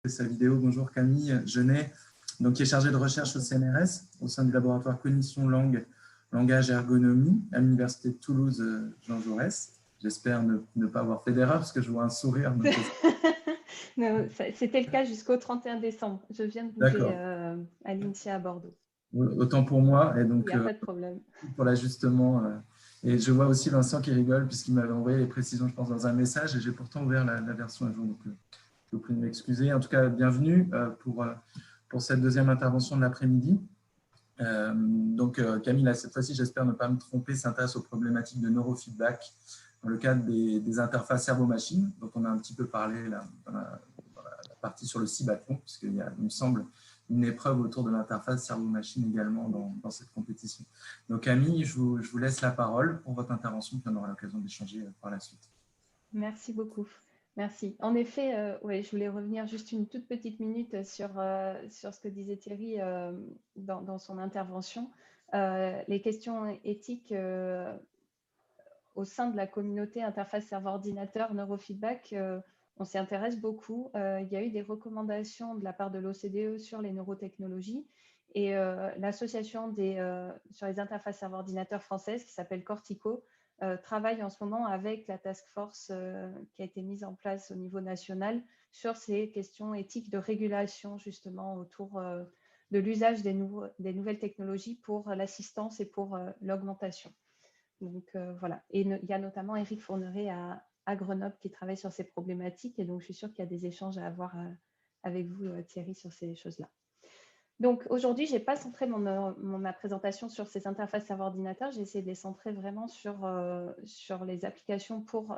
Sa vidéo. Bonjour Camille Genet, donc, qui est chargée de recherche au CNRS, au sein du laboratoire Cognition Langue, Langage et Ergonomie à l'Université de Toulouse Jean Jaurès. J'espère ne pas avoir fait d'erreur parce que je vois un sourire. C'était le cas jusqu'au 31 décembre. Je viens de bouger à l'INSEA à Bordeaux. Autant pour moi. Et donc, il n'y a pas de problème. Pour l'ajustement. Et je vois aussi Vincent qui rigole puisqu'il m'avait envoyé les précisions, je pense, dans un message et j'ai pourtant ouvert la version à jour. Donc, je vous prie de m'excuser. En tout cas, bienvenue pour cette deuxième intervention de l'après-midi. Donc, Camille, cette fois-ci, j'espère ne pas me tromper, s'intéresse aux problématiques de neurofeedback dans le cadre des interfaces cerveau-machine, dont on a un petit peu parlé là, dans la partie sur le cibathlon, puisqu'il y a, il me semble, une épreuve autour de l'interface cerveau-machine également dans cette compétition. Donc, Camille, je vous laisse la parole pour votre intervention, puis on aura l'occasion d'échanger par la suite. Merci beaucoup. Merci. En effet, ouais, je voulais revenir juste une toute petite minute sur ce que disait Thierry dans son intervention. Les questions éthiques au sein de la communauté interface serveur-ordinateur neurofeedback, on s'y intéresse beaucoup. Il y a eu des recommandations de la part de l'OCDE sur les neurotechnologies et l'association sur les interfaces serveur-ordinateur françaises qui s'appelle Cortico travaille en ce moment avec la task force qui a été mise en place au niveau national sur ces questions éthiques de régulation justement autour de l'usage des nouvelles technologies pour l'assistance et pour l'augmentation. Donc voilà, et il y a notamment Éric Fourneret à Grenoble qui travaille sur ces problématiques et donc je suis sûre qu'il y a des échanges à avoir avec vous Thierry sur ces choses-là. Donc aujourd'hui, je n'ai pas centré ma présentation sur ces interfaces serveur-ordinateur, j'ai essayé de les centrer vraiment sur les applications pour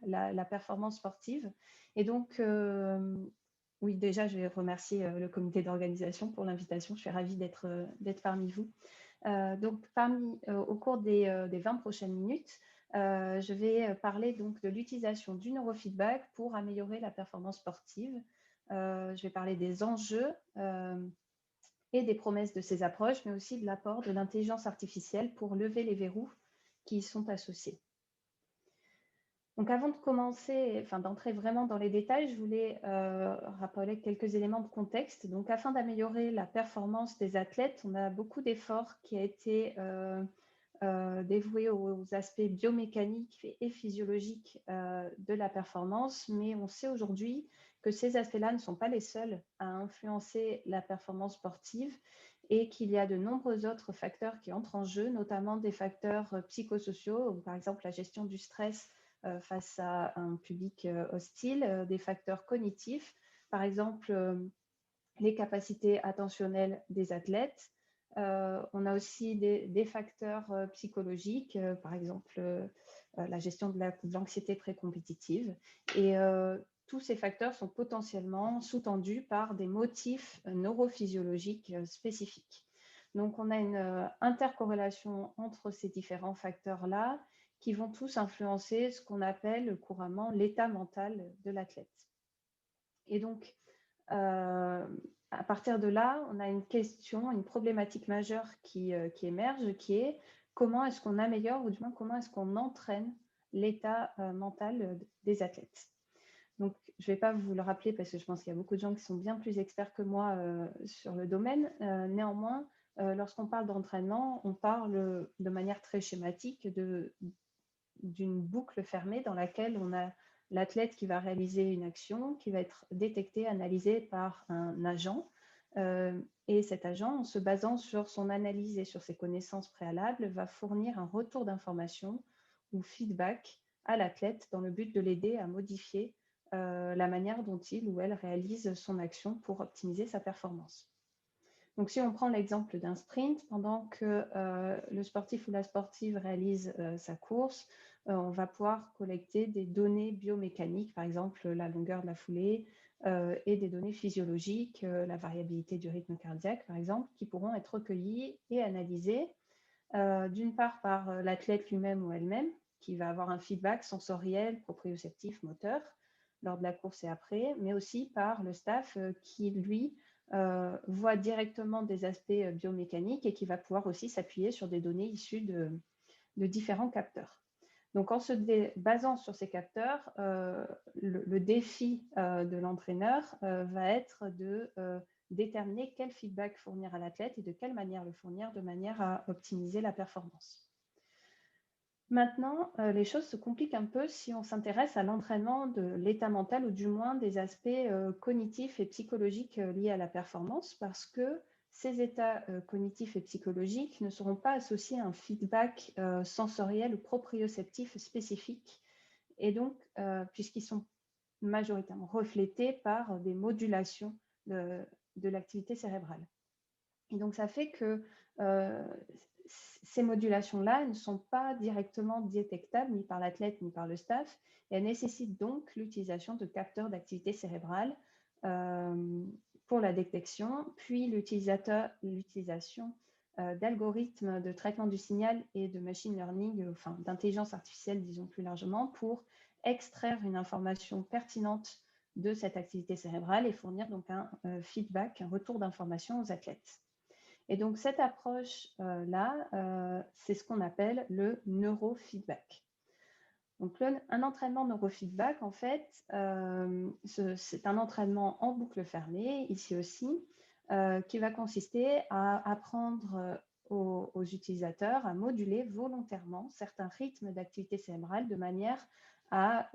la performance sportive. Et donc, oui, déjà, je vais remercier le comité d'organisation pour l'invitation, je suis ravie d'être parmi vous. Donc, au cours des 20 prochaines minutes, je vais parler donc de l'utilisation du neurofeedback pour améliorer la performance sportive. Je vais parler des enjeux et des promesses de ces approches, mais aussi de l'apport de l'intelligence artificielle pour lever les verrous qui y sont associés. Donc, avant de commencer, d'entrer vraiment dans les détails, je voulais rappeler quelques éléments de contexte. Donc, afin d'améliorer la performance des athlètes, on a beaucoup d'efforts qui a été dévoués aux aspects biomécaniques et physiologiques de la performance, mais on sait aujourd'hui que ces aspects-là ne sont pas les seuls à influencer la performance sportive et qu'il y a de nombreux autres facteurs qui entrent en jeu, notamment des facteurs psychosociaux, par exemple la gestion du stress face à un public hostile, des facteurs cognitifs, par exemple les capacités attentionnelles des athlètes. On a aussi des facteurs psychologiques, par exemple la gestion de l'anxiété pré-compétitive. Et tous ces facteurs sont potentiellement sous-tendus par des motifs neurophysiologiques spécifiques. Donc, on a une intercorrélation entre ces différents facteurs-là qui vont tous influencer ce qu'on appelle couramment l'état mental de l'athlète. Et donc, à partir de là, on a une question, une problématique majeure qui émerge, qui est comment est-ce qu'on améliore, ou du moins comment est-ce qu'on entraîne l'état mental des athlètes. Donc, je ne vais pas vous le rappeler parce que je pense qu'il y a beaucoup de gens qui sont bien plus experts que moi sur le domaine. Néanmoins, lorsqu'on parle d'entraînement, on parle de manière très schématique d'une boucle fermée dans laquelle on a l'athlète qui va réaliser une action, qui va être détectée, analysée par un agent. Et cet agent, en se basant sur son analyse et sur ses connaissances préalables, va fournir un retour d'information ou feedback à l'athlète dans le but de l'aider à modifier la manière dont il ou elle réalise son action pour optimiser sa performance. Donc, si on prend l'exemple d'un sprint, pendant que le sportif ou la sportive réalise sa course, on va pouvoir collecter des données biomécaniques, par exemple la longueur de la foulée et des données physiologiques, la variabilité du rythme cardiaque, par exemple, qui pourront être recueillies et analysées d'une part par l'athlète lui-même ou elle-même, qui va avoir un feedback sensoriel, proprioceptif, moteur lors de la course et après, mais aussi par le staff qui, lui, voit directement des aspects biomécaniques et qui va pouvoir aussi s'appuyer sur des données issues de différents capteurs. Donc, en se basant sur ces capteurs, le défi de l'entraîneur va être de déterminer quel feedback fournir à l'athlète et de quelle manière le fournir de manière à optimiser la performance. Maintenant, les choses se compliquent un peu si on s'intéresse à l'entraînement de l'état mental ou du moins des aspects cognitifs et psychologiques liés à la performance parce que ces états cognitifs et psychologiques ne seront pas associés à un feedback sensoriel ou proprioceptif spécifique et donc puisqu'ils sont majoritairement reflétés par des modulations de l'activité cérébrale. Et donc, ça fait que ces modulations-là ne sont pas directement détectables ni par l'athlète ni par le staff. Et elles nécessitent donc l'utilisation de capteurs d'activité cérébrale pour la détection, puis l'utilisation d'algorithmes de traitement du signal et de machine learning, enfin d'intelligence artificielle, disons plus largement, pour extraire une information pertinente de cette activité cérébrale et fournir donc un feedback, un retour d'information aux athlètes. Et donc, cette approche-là, c'est ce qu'on appelle le neurofeedback. Donc, un entraînement neurofeedback, en fait, c'est un entraînement en boucle fermée, ici aussi, qui va consister à apprendre aux utilisateurs à moduler volontairement certains rythmes d'activité cérébrale de manière à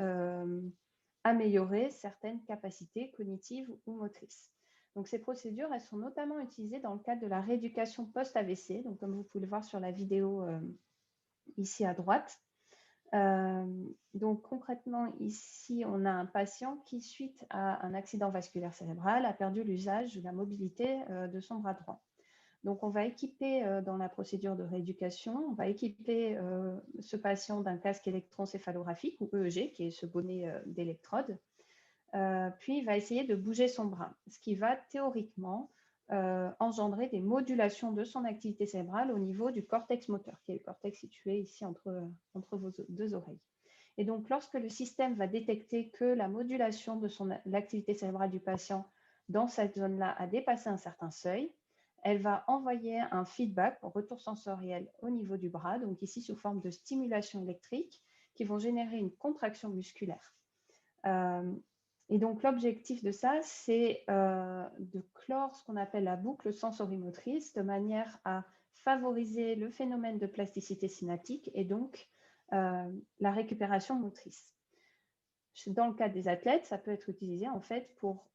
améliorer certaines capacités cognitives ou motrices. Donc, ces procédures, elles sont notamment utilisées dans le cadre de la rééducation post-AVC, donc comme vous pouvez le voir sur la vidéo ici à droite. Donc, concrètement, ici, on a un patient qui, suite à un accident vasculaire cérébral, a perdu l'usage ou la mobilité de son bras droit. Donc, on va équiper dans la procédure de rééducation, on va équiper ce patient d'un casque électroencéphalographique ou EEG, qui est ce bonnet d'électrode. Puis, il va essayer de bouger son bras, ce qui va théoriquement engendrer des modulations de son activité cérébrale au niveau du cortex moteur, qui est le cortex situé ici entre vos deux oreilles. Et donc, lorsque le système va détecter que la modulation de l'activité cérébrale du patient dans cette zone-là a dépassé un certain seuil, elle va envoyer un feedback, un retour sensoriel au niveau du bras, donc ici sous forme de stimulation électrique, qui vont générer une contraction musculaire. Et donc, l'objectif de ça, c'est de clore ce qu'on appelle la boucle sensorimotrice de manière à favoriser le phénomène de plasticité synaptique et donc la récupération motrice. Dans le cas des athlètes, ça peut être utilisé en fait pour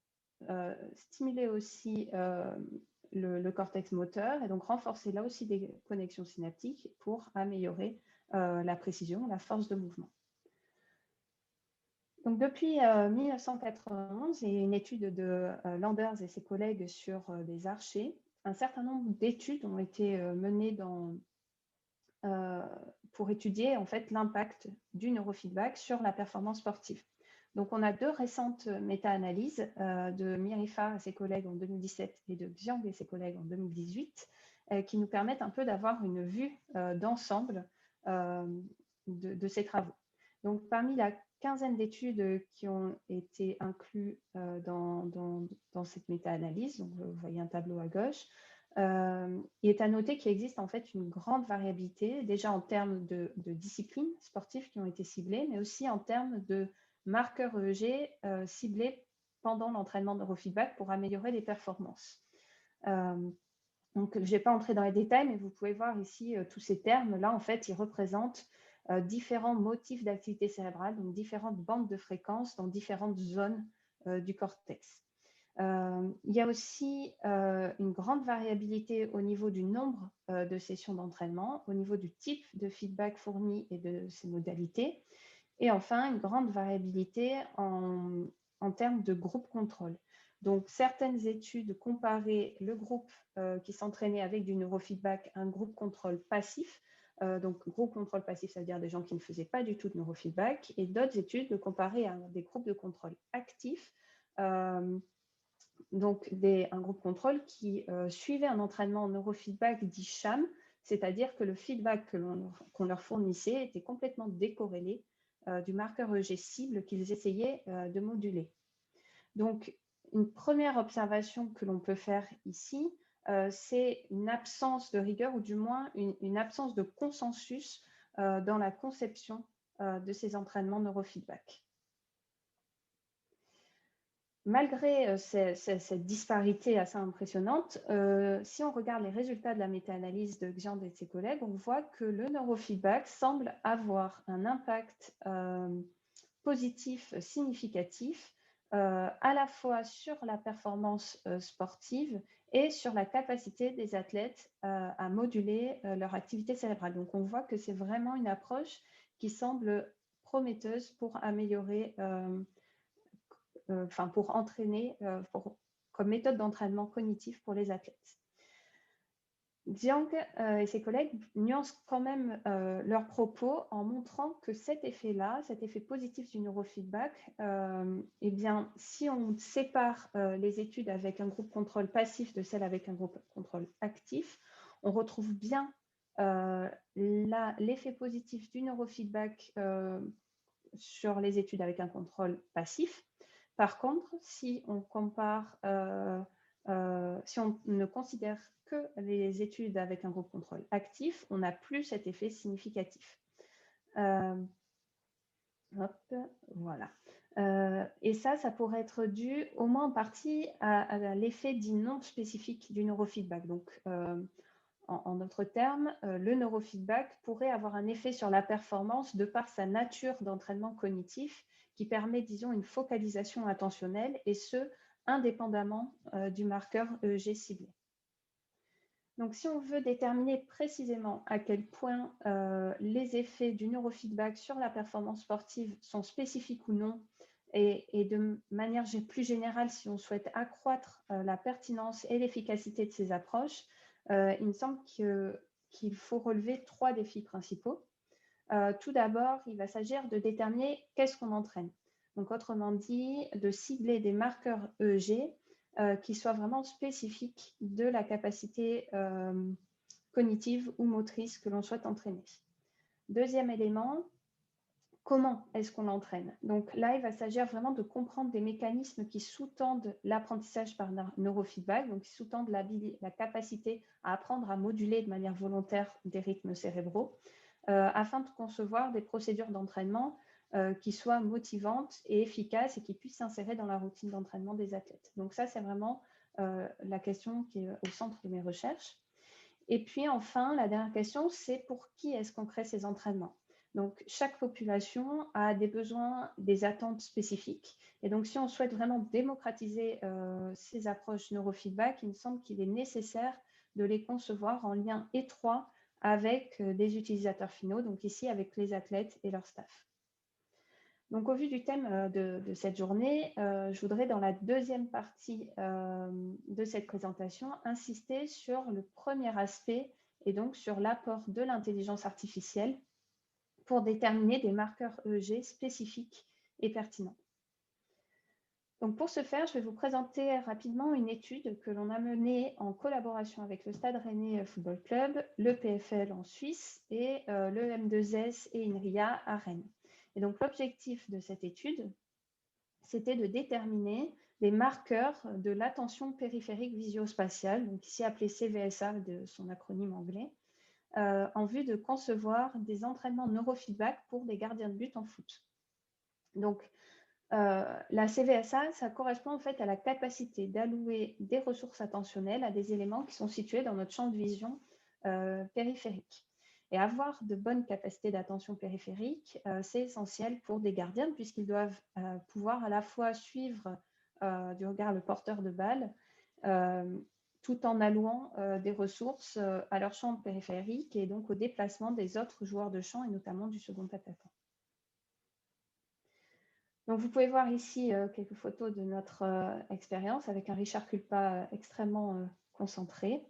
stimuler aussi le cortex moteur et donc renforcer là aussi des connexions synaptiques pour améliorer la précision, la force de mouvement. Donc, depuis 1991 et une étude de Landers et ses collègues sur des archers, un certain nombre d'études ont été menées pour étudier en fait l'impact du neurofeedback sur la performance sportive. Donc, on a deux récentes méta-analyses de Mirifar et ses collègues en 2017 et de Xiang et ses collègues en 2018 qui nous permettent un peu d'avoir une vue d'ensemble de ces travaux. Donc, parmi la quinzaine d'études qui ont été incluses dans cette méta-analyse, donc vous voyez un tableau à gauche, il est à noter qu'il existe en fait une grande variabilité, déjà en termes de disciplines sportives qui ont été ciblées, mais aussi en termes de marqueurs EEG ciblés pendant l'entraînement neurofeedback pour améliorer les performances. Donc, je ne vais pas entrer dans les détails, mais vous pouvez voir ici tous ces termes-là, en fait, ils représentent différents motifs d'activité cérébrale, donc différentes bandes de fréquences dans différentes zones du cortex. Il y a aussi une grande variabilité au niveau du nombre de sessions d'entraînement, au niveau du type de feedback fourni et de ses modalités, et enfin une grande variabilité en termes de groupe contrôle. Donc, certaines études comparaient le groupe qui s'entraînait avec du neurofeedback à un groupe contrôle passif. Donc, groupe contrôle passif, ça veut dire des gens qui ne faisaient pas du tout de neurofeedback, et d'autres études le comparaient à des groupes de contrôle actifs, donc un groupe contrôle qui suivait un entraînement en neurofeedback dit sham, c'est-à-dire que le feedback qu'on leur fournissait était complètement décorrélé du marqueur EEG cible qu'ils essayaient de moduler. Donc, une première observation que l'on peut faire ici, c'est une absence de rigueur ou du moins une absence de consensus dans la conception de ces entraînements neurofeedback. Malgré cette disparité assez impressionnante, si on regarde les résultats de la méta-analyse de Xiand et de ses collègues, on voit que le neurofeedback semble avoir un impact positif significatif à la fois sur la performance sportive et sur la capacité des athlètes à moduler leur activité cérébrale. Donc on voit que c'est vraiment une approche qui semble prometteuse pour améliorer pour entraîner, comme méthode d'entraînement cognitif pour les athlètes. Jiang et ses collègues nuancent quand même leurs propos en montrant que cet effet-là, cet effet positif du neurofeedback, eh bien, si on sépare les études avec un groupe contrôle passif de celles avec un groupe contrôle actif, on retrouve bien l'effet positif du neurofeedback sur les études avec un contrôle passif. Par contre, si on compare, si on ne considère que les études avec un groupe contrôle actif, on n'a plus cet effet significatif. Voilà. Et ça pourrait être dû au moins en partie à l'effet dit non spécifique du neurofeedback. Donc, en d'autres termes, le neurofeedback pourrait avoir un effet sur la performance de par sa nature d'entraînement cognitif qui permet, disons, une focalisation attentionnelle et ce, indépendamment du marqueur EEG ciblé. Donc, si on veut déterminer précisément à quel point les effets du neurofeedback sur la performance sportive sont spécifiques ou non, et de manière plus générale, si on souhaite accroître la pertinence et l'efficacité de ces approches, il me semble qu'il faut relever 3 défis principaux. Tout d'abord, il va s'agir de déterminer qu'est-ce qu'on entraîne. Donc, autrement dit, de cibler des marqueurs EEG qui soient vraiment spécifiques de la capacité cognitive ou motrice que l'on souhaite entraîner. Deuxième élément, comment est-ce qu'on l'entraîne? Donc là, il va s'agir vraiment de comprendre des mécanismes qui sous-tendent l'apprentissage par neurofeedback, donc qui sous-tendent la capacité à apprendre à moduler de manière volontaire des rythmes cérébraux, afin de concevoir des procédures d'entraînement qui soient motivantes et efficaces et qui puissent s'insérer dans la routine d'entraînement des athlètes. Donc ça, c'est vraiment la question qui est au centre de mes recherches. Et puis enfin, la dernière question, c'est pour qui est-ce qu'on crée ces entraînements? Donc, chaque population a des besoins, des attentes spécifiques. Et donc, si on souhaite vraiment démocratiser ces approches neurofeedback, il me semble qu'il est nécessaire de les concevoir en lien étroit avec des utilisateurs finaux, donc ici avec les athlètes et leur staff. Donc, au vu du thème de cette journée, je voudrais, dans la deuxième partie de cette présentation, insister sur le premier aspect et donc sur l'apport de l'intelligence artificielle pour déterminer des marqueurs EEG spécifiques et pertinents. Donc, pour ce faire, je vais vous présenter rapidement une étude que l'on a menée en collaboration avec le Stade Rennais Football Club, le PFL en Suisse et le M2S et INRIA à Rennes. Et donc, l'objectif de cette étude, c'était de déterminer les marqueurs de l'attention périphérique visio-spatiale, donc ici appelé CVSA de son acronyme anglais, en vue de concevoir des entraînements neurofeedback pour des gardiens de but en foot. Donc, la CVSA, ça correspond en fait à la capacité d'allouer des ressources attentionnelles à des éléments qui sont situés dans notre champ de vision périphérique. Et avoir de bonnes capacités d'attention périphérique, c'est essentiel pour des gardiens puisqu'ils doivent pouvoir à la fois suivre du regard le porteur de balle tout en allouant des ressources à leur champ périphérique et donc au déplacement des autres joueurs de champ et notamment du second attaquant. Donc, vous pouvez voir ici quelques photos de notre expérience avec un Richard Culpa extrêmement concentré.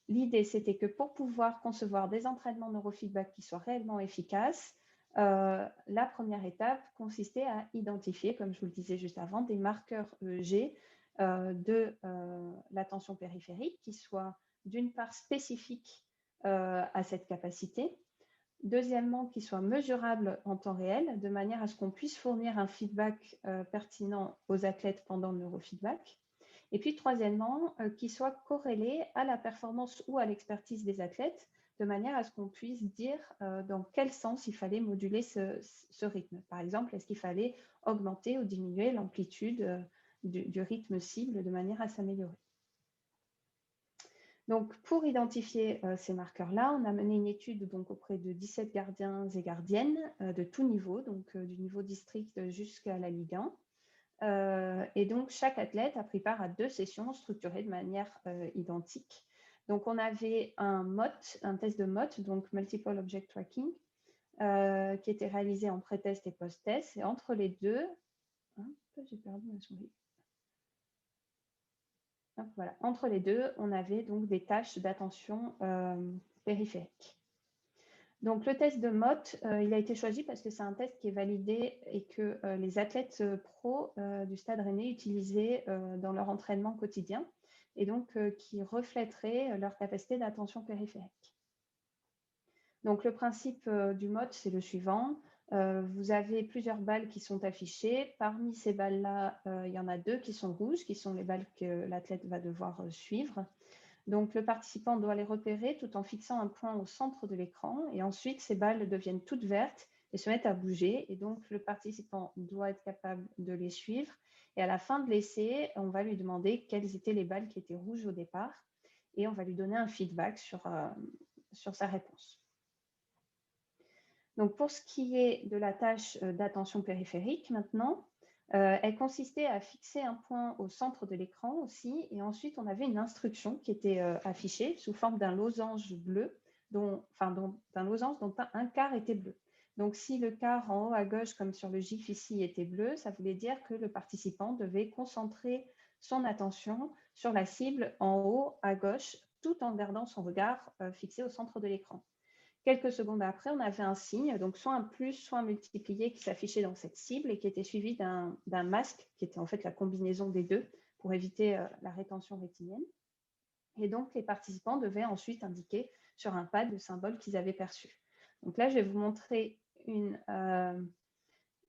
L'idée, c'était que pour pouvoir concevoir des entraînements neurofeedback qui soient réellement efficaces, la première étape consistait à identifier, comme je vous le disais juste avant, des marqueurs EEG de l'attention périphérique qui soient d'une part spécifiques à cette capacité, deuxièmement, qui soit mesurable en temps réel, de manière à ce qu'on puisse fournir un feedback pertinent aux athlètes pendant le neurofeedback. Et puis, troisièmement, qui soit corrélé à la performance ou à l'expertise des athlètes, de manière à ce qu'on puisse dire dans quel sens il fallait moduler ce rythme. Par exemple, est-ce qu'il fallait augmenter ou diminuer l'amplitude du rythme cible de manière à s'améliorer. Donc, pour identifier ces marqueurs-là, on a mené une étude donc, auprès de 17 gardiens et gardiennes de tout niveau, donc du niveau district jusqu'à la Ligue 1. Et donc, chaque athlète a pris part à 2 sessions structurées de manière identique. Donc, on avait un MOT, un test de MOT, donc Multiple Object Tracking, qui était réalisé en pré-test et post-test. Et entre les deux, j'ai perdu ma souris. Voilà. Entre les deux, on avait donc des tâches d'attention périphérique. Donc, le test de MOT, il a été choisi parce que c'est un test qui est validé et que les athlètes pros du Stade Rennais utilisaient dans leur entraînement quotidien et donc qui reflèterait leur capacité d'attention périphérique. Donc, le principe du MOT, c'est le suivant. Vous avez plusieurs balles qui sont affichées. Parmi ces balles-là, il y en a 2 qui sont rouges, qui sont les balles que l'athlète va devoir suivre. Donc, le participant doit les repérer tout en fixant un point au centre de l'écran. Et ensuite, ces balles deviennent toutes vertes et se mettent à bouger. Et donc, le participant doit être capable de les suivre. Et à la fin de l'essai, on va lui demander quelles étaient les balles qui étaient rouges au départ. Et on va lui donner un feedback sur sa réponse. Donc, pour ce qui est de la tâche d'attention périphérique maintenant, elle consistait à fixer un point au centre de l'écran aussi. Et ensuite, on avait une instruction qui était affichée sous forme d'un losange bleu, d'un losange dont un quart était bleu. Donc, si le quart en haut à gauche, comme sur le GIF ici, était bleu, ça voulait dire que le participant devait concentrer son attention sur la cible en haut à gauche, tout en gardant son regard fixé au centre de l'écran. Quelques secondes après, on avait un signe, donc soit un plus, soit un multiplié qui s'affichait dans cette cible et qui était suivi d'un masque, qui était en fait la combinaison des deux pour éviter la rétention rétinienne. Et donc, les participants devaient ensuite indiquer sur un pad le symbole qu'ils avaient perçu. Donc là, je vais vous montrer une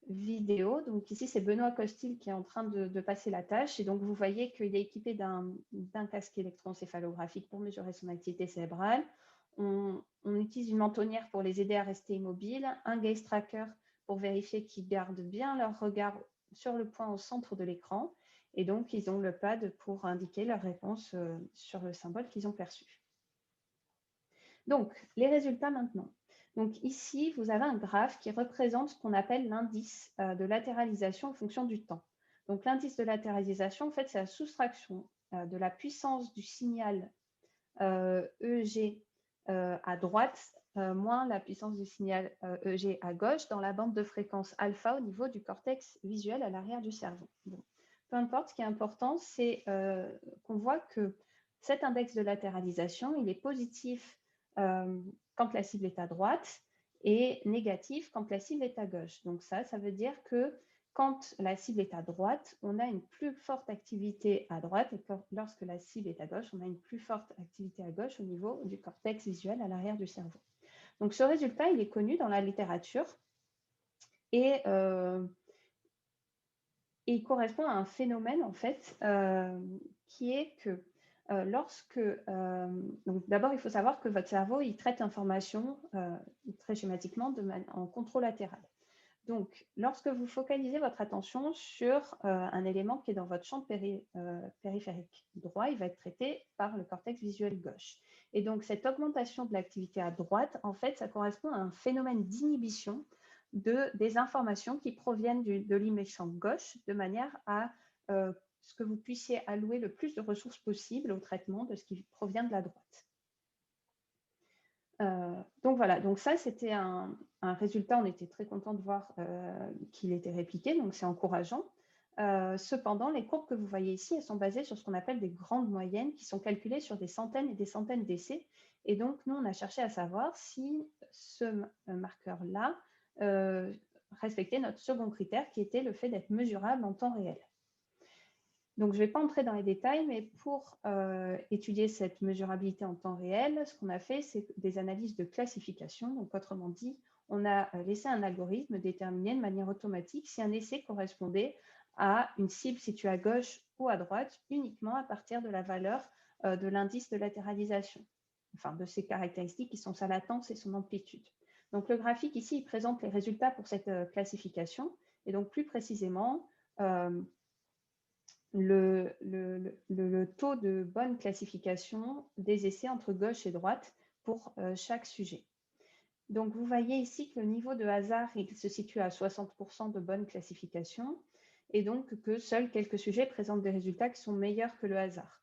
vidéo. Donc ici, c'est Benoît Costil qui est en train de passer la tâche. Et donc, vous voyez qu'il est équipé d'un casque électroencéphalographique pour mesurer son activité cérébrale. On utilise une mentonnière pour les aider à rester immobiles, un gaze tracker pour vérifier qu'ils gardent bien leur regard sur le point au centre de l'écran. Et donc, ils ont le pad pour indiquer leur réponse sur le symbole qu'ils ont perçu. Donc, les résultats maintenant. Donc ici, vous avez un graphe qui représente ce qu'on appelle l'indice de latéralisation en fonction du temps. Donc l'indice de latéralisation, en fait, c'est la soustraction de la puissance du signal EG à droite moins la puissance du signal EG à gauche dans la bande de fréquence alpha au niveau du cortex visuel à l'arrière du cerveau. Bon. Peu importe, ce qui est important, c'est qu'on voit que cet index de latéralisation, il est positif quand la cible est à droite et négatif quand la cible est à gauche. Donc ça veut dire que quand la cible est à droite, on a une plus forte activité à droite et lorsque la cible est à gauche, on a une plus forte activité à gauche au niveau du cortex visuel à l'arrière du cerveau. Donc ce résultat, il est connu dans la littérature et il correspond à un phénomène en fait qui est que donc d'abord, il faut savoir que votre cerveau, il traite l'information très schématiquement en contralatéral. Donc, lorsque vous focalisez votre attention sur un élément qui est dans votre champ périphérique droit, il va être traité par le cortex visuel gauche. Et donc, cette augmentation de l'activité à droite, en fait, ça correspond à un phénomène d'inhibition des informations qui proviennent de l'hémisphère gauche, de manière à ce que vous puissiez allouer le plus de ressources possible au traitement de ce qui provient de la droite. Donc voilà, donc ça c'était un résultat, on était très content de voir qu'il était répliqué, donc c'est encourageant. Cependant, les courbes que vous voyez ici, elles sont basées sur ce qu'on appelle des grandes moyennes qui sont calculées sur des centaines et des centaines d'essais. Et donc, nous, on a cherché à savoir si ce marqueur-là respectait notre second critère qui était le fait d'être mesurable en temps réel. Donc, je ne vais pas entrer dans les détails, mais pour étudier cette mesurabilité en temps réel, ce qu'on a fait, c'est des analyses de classification. Donc, autrement dit, on a laissé un algorithme déterminer de manière automatique si un essai correspondait à une cible située à gauche ou à droite, uniquement à partir de la valeur de l'indice de latéralisation. de ces caractéristiques qui sont sa latence et son amplitude. Donc, le graphique ici, il présente les résultats pour cette classification. Et donc, plus précisément, le taux de bonne classification des essais entre gauche et droite pour chaque sujet. Donc, vous voyez ici que le niveau de hasard il se situe à 60% de bonne classification et donc que seuls quelques sujets présentent des résultats qui sont meilleurs que le hasard.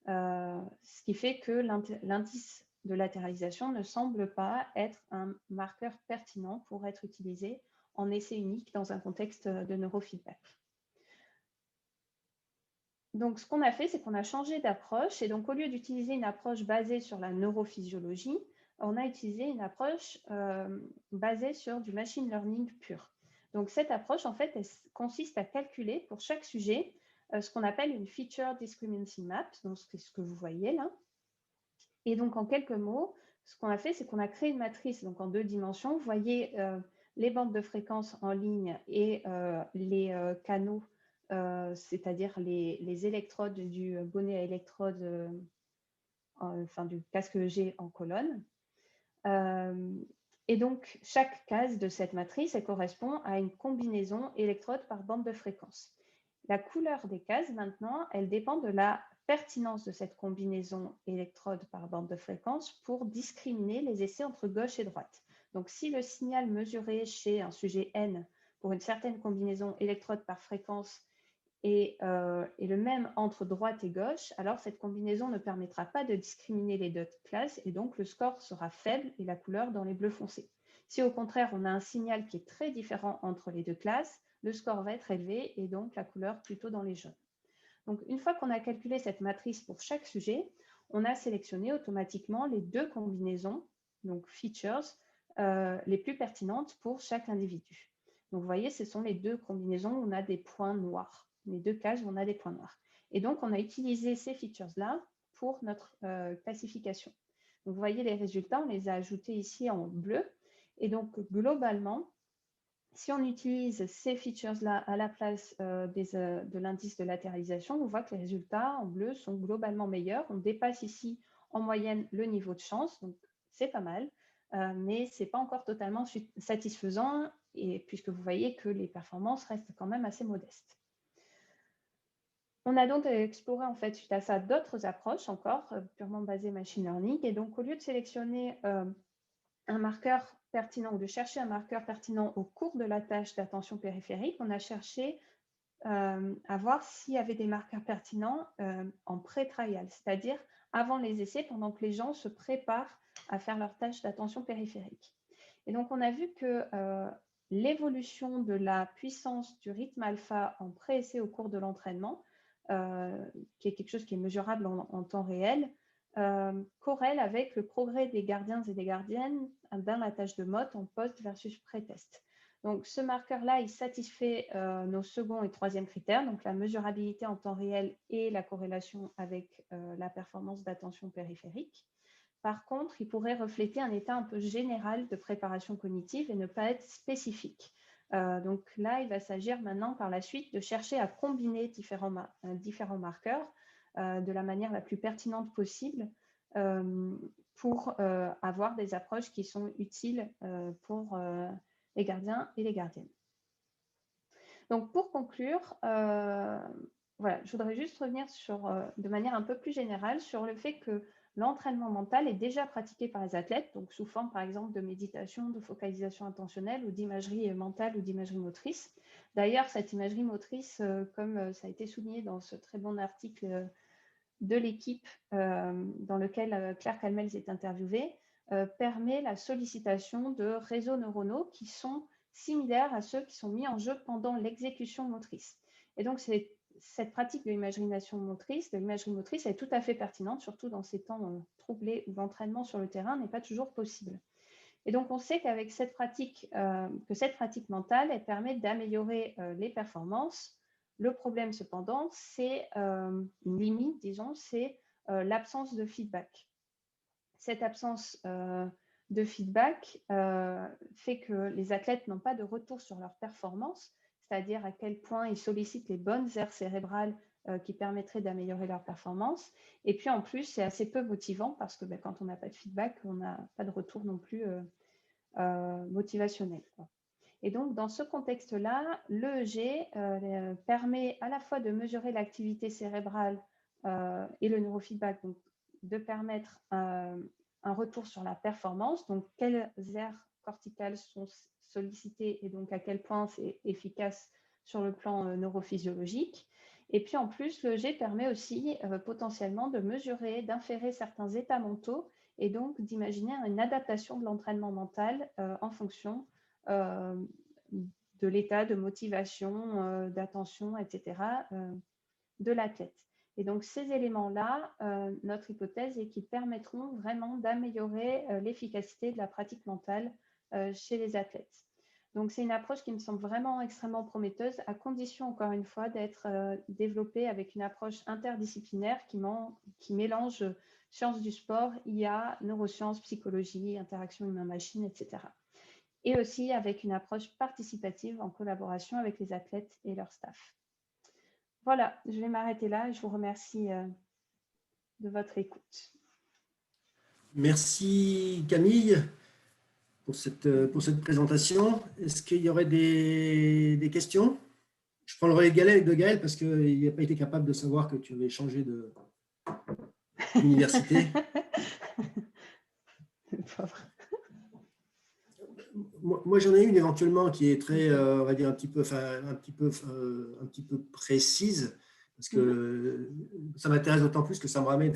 Ce qui fait que l'indice de latéralisation ne semble pas être un marqueur pertinent pour être utilisé en essai unique dans un contexte de neurofeedback. Donc, ce qu'on a fait, c'est qu'on a changé d'approche et donc au lieu d'utiliser une approche basée sur la neurophysiologie, on a utilisé une approche basée sur du machine learning pur. Donc, cette approche, en fait, elle consiste à calculer pour chaque sujet ce qu'on appelle une feature discriminancy map, donc c'est ce que vous voyez là. Et donc, en quelques mots, ce qu'on a fait, c'est qu'on a créé une matrice donc en 2 dimensions. Vous voyez les bandes de fréquences en ligne et les canaux, c'est-à-dire les électrodes du bonnet à électrodes, du casque EEG en colonne. Et donc, chaque case de cette matrice, elle correspond à une combinaison électrode par bande de fréquence. La couleur des cases, maintenant, elle dépend de la pertinence de cette combinaison électrode par bande de fréquence pour discriminer les essais entre gauche et droite. Donc, si le signal mesuré chez un sujet N pour une certaine combinaison électrode par fréquence est le même entre droite et gauche, alors cette combinaison ne permettra pas de discriminer les deux classes et donc le score sera faible et la couleur dans les bleus foncés. Si au contraire on a un signal qui est très différent entre les deux classes, le score va être élevé et donc la couleur plutôt dans les jaunes. Donc une fois qu'on a calculé cette matrice pour chaque sujet, on a sélectionné automatiquement les 2 combinaisons, donc features, les plus pertinentes pour chaque individu. Donc vous voyez, ce sont les 2 combinaisons où on a des points noirs. Les 2 cases où on a des points noirs. Et donc, on a utilisé ces features-là pour notre classification. Donc, vous voyez les résultats, on les a ajoutés ici en bleu. Et donc, globalement, si on utilise ces features-là à la place de l'indice de latéralisation, on voit que les résultats en bleu sont globalement meilleurs. On dépasse ici en moyenne le niveau de chance, donc c'est pas mal, mais ce n'est pas encore totalement satisfaisant, et puisque vous voyez que les performances restent quand même assez modestes. On a donc exploré en fait suite à ça d'autres approches encore purement basées machine learning. Et donc au lieu de sélectionner un marqueur pertinent ou de chercher un marqueur pertinent au cours de la tâche d'attention périphérique, on a cherché à voir s'il y avait des marqueurs pertinents en pré-trial, c'est-à-dire avant les essais, pendant que les gens se préparent à faire leur tâche d'attention périphérique. Et donc on a vu que l'évolution de la puissance du rythme alpha en pré-essai au cours de l'entraînement, qui est quelque chose qui est mesurable en temps réel, corrèle avec le progrès des gardiens et des gardiennes dans la tâche de mode en post versus pré-test. Donc, ce marqueur-là, il satisfait nos second et troisième critères, donc la mesurabilité en temps réel et la corrélation avec la performance d'attention périphérique. Par contre, il pourrait refléter un état un peu général de préparation cognitive et ne pas être spécifique. Donc là, il va s'agir maintenant par la suite de chercher à combiner différents marqueurs de la manière la plus pertinente possible pour avoir des approches qui sont utiles pour les gardiens et les gardiennes. Donc pour conclure, voilà, je voudrais juste revenir de manière un peu plus générale sur le fait que l'entraînement mental est déjà pratiqué par les athlètes, donc sous forme par exemple de méditation, de focalisation intentionnelle ou d'imagerie mentale ou d'imagerie motrice. D'ailleurs, cette imagerie motrice, comme ça a été souligné dans ce très bon article de l'équipe dans lequel Claire Calmels est interviewée, permet la sollicitation de réseaux neuronaux qui sont similaires à ceux qui sont mis en jeu pendant l'exécution motrice. Et donc, cette pratique de l'imagerie motrice, est tout à fait pertinente, surtout dans ces temps troublés où l'entraînement sur le terrain n'est pas toujours possible. Et donc, on sait qu'avec cette pratique mentale, elle permet d'améliorer les performances. Le problème, cependant, c'est une limite, disons, c'est l'absence de feedback. Cette absence de feedback fait que les athlètes n'ont pas de retour sur leur performance, c'est-à-dire à quel point ils sollicitent les bonnes aires cérébrales qui permettraient d'améliorer leur performance. Et puis en plus, c'est assez peu motivant parce que quand on n'a pas de feedback, on n'a pas de retour non plus motivationnel, quoi. Et donc, dans ce contexte-là, l'EEG permet à la fois de mesurer l'activité cérébrale et le neurofeedback, donc de permettre un retour sur la performance, donc quelles aires corticales sont sollicitées et donc à quel point c'est efficace sur le plan neurophysiologique. Et puis en plus, l'EEG permet aussi potentiellement de mesurer, d'inférer certains états mentaux et donc d'imaginer une adaptation de l'entraînement mental en fonction de l'état de motivation, d'attention, etc., de l'athlète. Et donc, ces éléments-là, notre hypothèse est qu'ils permettront vraiment d'améliorer l'efficacité de la pratique mentale chez les athlètes. Donc, c'est une approche qui me semble vraiment extrêmement prometteuse, à condition, encore une fois, d'être développée avec une approche interdisciplinaire qui mélange sciences du sport, IA, neurosciences, psychologie, interaction humain-machine, etc. Et aussi avec une approche participative en collaboration avec les athlètes et leur staff. Voilà, je vais m'arrêter là et je vous remercie de votre écoute. Merci Camille pour cette présentation. Est-ce qu'il y aurait des questions? Je prends le relais de Gaël parce qu'il n'a pas été capable de savoir que tu avais changé d'université. Moi, j'en ai une éventuellement qui est très, on va dire, un petit peu précise, parce que ça m'intéresse d'autant plus que ça me ramène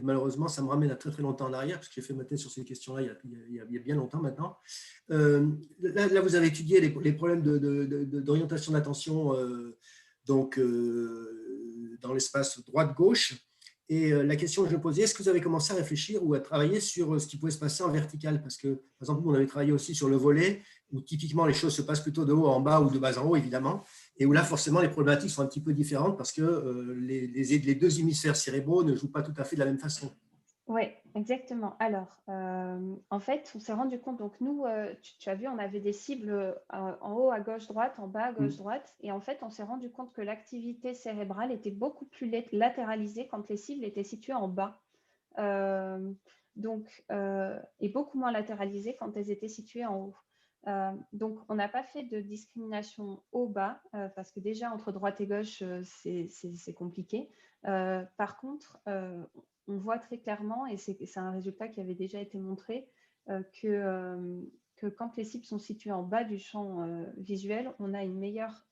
malheureusement, ça me ramène à très très longtemps en arrière, parce que j'ai fait ma thèse sur ces questions-là il y a bien longtemps maintenant. Là, vous avez étudié les problèmes d'orientation d'attention dans l'espace droite-gauche. Et la question que je me posais, est-ce que vous avez commencé à réfléchir ou à travailler sur ce qui pouvait se passer en vertical? Parce que, par exemple, nous, on avait travaillé aussi sur le volley, où typiquement les choses se passent plutôt de haut en bas ou de bas en haut, évidemment. Et où là, forcément, les problématiques sont un petit peu différentes parce que les deux hémisphères cérébraux ne jouent pas tout à fait de la même façon. Oui, exactement. Alors, en fait, on s'est rendu compte, donc nous, tu as vu, on avait des cibles en haut à gauche-droite, en bas à gauche-droite, et en fait, on s'est rendu compte que l'activité cérébrale était beaucoup plus latéralisée quand les cibles étaient situées en bas. Et beaucoup moins latéralisées quand elles étaient situées en haut. Donc, on n'a pas fait de discrimination haut-bas, parce que déjà, entre droite et gauche, c'est compliqué. Par contre, on voit très clairement, et c'est un résultat qui avait déjà été montré, que quand les cibles sont situées en bas du champ visuel, on a une meilleure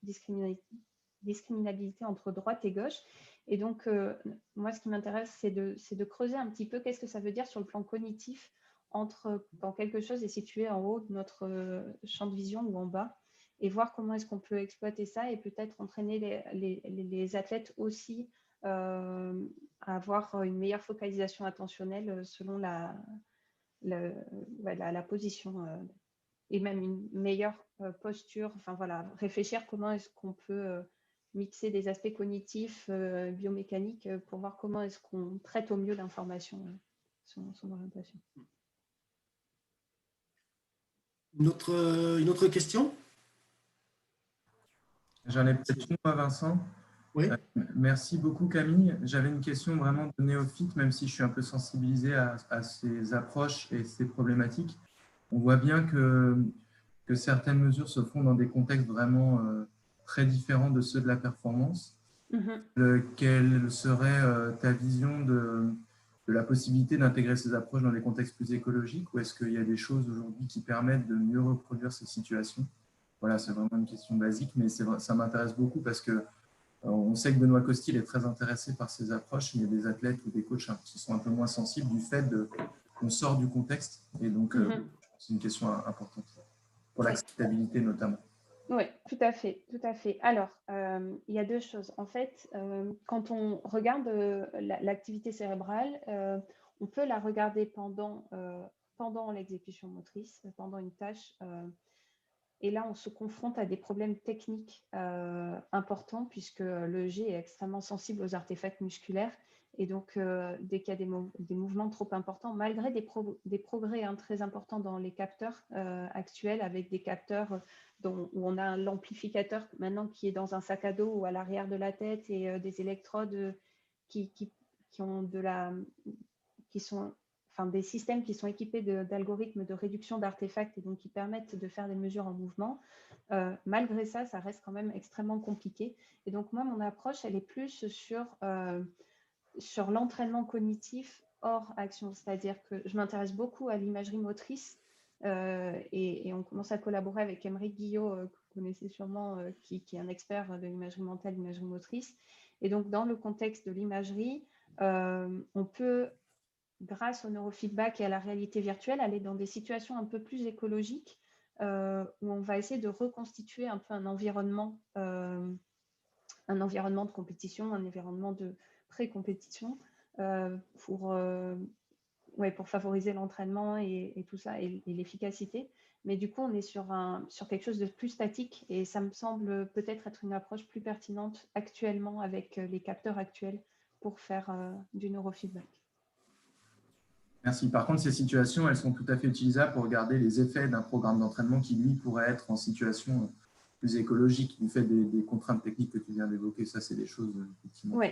discriminabilité entre droite et gauche. Et donc, moi, ce qui m'intéresse, c'est de creuser un petit peu qu'est-ce que ça veut dire sur le plan cognitif quand quelque chose est situé en haut de notre champ de vision ou en bas, et voir comment est-ce qu'on peut exploiter ça et peut-être entraîner les athlètes aussi à avoir une meilleure focalisation attentionnelle selon la position et même une meilleure posture. Enfin voilà, réfléchir comment est-ce qu'on peut mixer des aspects cognitifs, biomécaniques pour voir comment est-ce qu'on traite au mieux l'information, son orientation. Une autre question? J'en ai peut-être une, moi, Vincent. Oui. Merci beaucoup, Camille. J'avais une question vraiment de néophyte, même si je suis un peu sensibilisé à ces approches et ces problématiques. On voit bien que certaines mesures se font dans des contextes vraiment très différents de ceux de la performance. Quelle serait ta vision de la possibilité d'intégrer ces approches dans des contextes plus écologiques, ou est-ce qu'il y a des choses aujourd'hui qui permettent de mieux reproduire ces situations? Voilà, c'est vraiment une question basique, mais ça m'intéresse beaucoup parce que on sait que Benoît Costil est très intéressé par ces approches, mais il y a des athlètes ou des coachs qui sont un peu moins sensibles du fait qu'on sort du contexte. Et donc, c'est une question importante pour l'acceptabilité notamment. Oui, tout à fait, tout à fait. Alors, il y a deux choses. En fait, quand on regarde l'activité cérébrale, on peut la regarder pendant l'exécution motrice, pendant une tâche. Et là, on se confronte à des problèmes techniques importants puisque l'EEG est extrêmement sensible aux artefacts musculaires Et donc, dès qu'il y a des mouvements trop importants, malgré des progrès très importants dans les capteurs actuels, avec des capteurs où on a l'amplificateur maintenant qui est dans un sac à dos ou à l'arrière de la tête et des électrodes qui sont des systèmes qui sont équipés d'algorithmes de réduction d'artefacts et donc qui permettent de faire des mesures en mouvement. Malgré ça, ça reste quand même extrêmement compliqué. Et donc, moi, mon approche, elle est plus sur l'entraînement cognitif hors action, c'est-à-dire que je m'intéresse beaucoup à l'imagerie motrice et on commence à collaborer avec Aymeric Guillot, que vous connaissez sûrement, qui est un expert de l'imagerie mentale, l'imagerie motrice. Et donc, dans le contexte de l'imagerie, on peut, grâce au neurofeedback et à la réalité virtuelle, aller dans des situations un peu plus écologiques où on va essayer de reconstituer un peu un environnement de compétition, un environnement de pré-compétition pour favoriser l'entraînement et tout ça et l'efficacité. Mais du coup, on est sur quelque chose de plus statique et ça me semble peut-être être une approche plus pertinente actuellement avec les capteurs actuels pour faire du neurofeedback. Merci. Par contre, ces situations, elles sont tout à fait utilisables pour regarder les effets d'un programme d'entraînement qui, lui, pourrait être en situation plus écologique du fait des contraintes techniques que tu viens d'évoquer. Ça, c'est des choses, effectivement. Oui.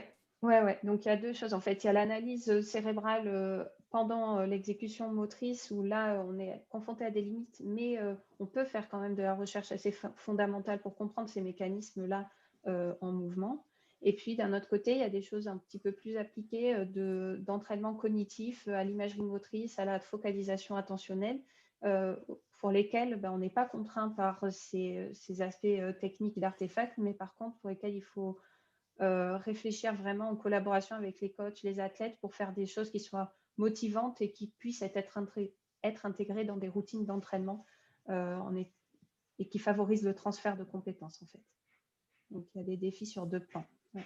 Donc, il y a deux choses. En fait, il y a l'analyse cérébrale pendant l'exécution motrice où là, on est confronté à des limites, mais on peut faire quand même de la recherche assez fondamentale pour comprendre ces mécanismes-là en mouvement. Et puis, d'un autre côté, il y a des choses un petit peu plus appliquées d'entraînement cognitif à l'imagerie motrice, à la focalisation attentionnelle, pour lesquelles on n'est pas contraint par ces aspects techniques d'artefacts, mais par contre, pour lesquels il faut réfléchir vraiment en collaboration avec les coachs, les athlètes, pour faire des choses qui soient motivantes et qui puissent être intégrées dans des routines d'entraînement et qui favorisent le transfert de compétences, en fait. Donc, il y a des défis sur deux plans. Ouais.